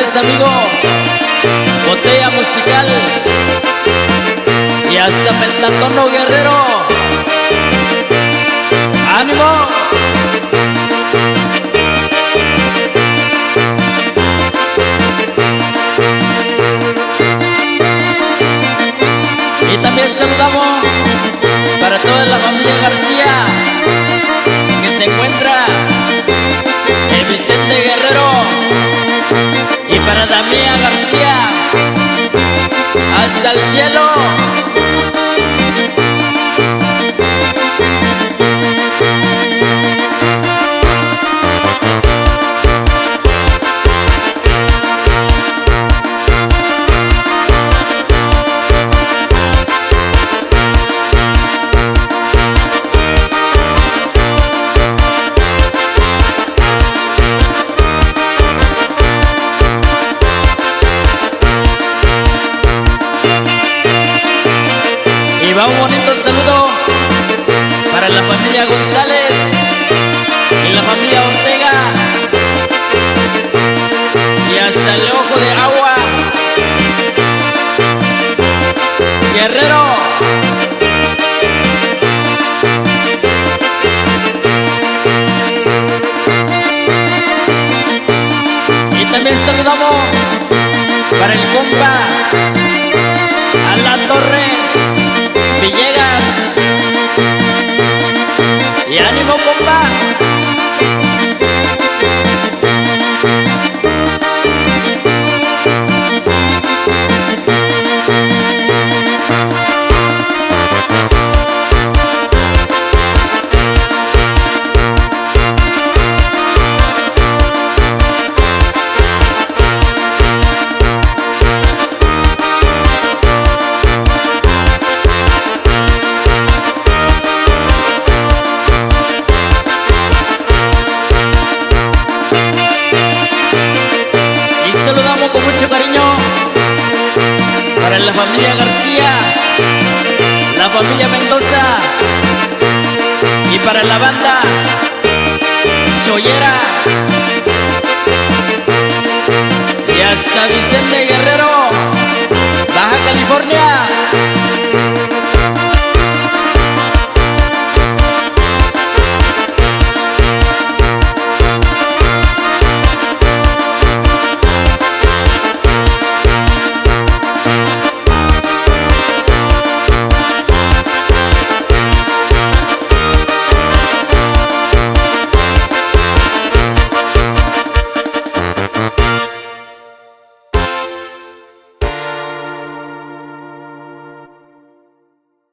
grandes amigos, Botella Musical y hasta Pentatono Guerrero. ¡Ánimo! Y también saludamos para toda la familia García que se encuentra en Vicente Guerrero, y para Damián García hasta el cielo. Y va un bonito saludo para la familia González y la familia Ortega y hasta el Ojo de Agua Guerrero. Y también saludamos para el compa a la Torre Villegas. Y ánimo, compa. Saludamos con mucho cariño para la familia García, la familia Mendoza y para la banda Chollera y hasta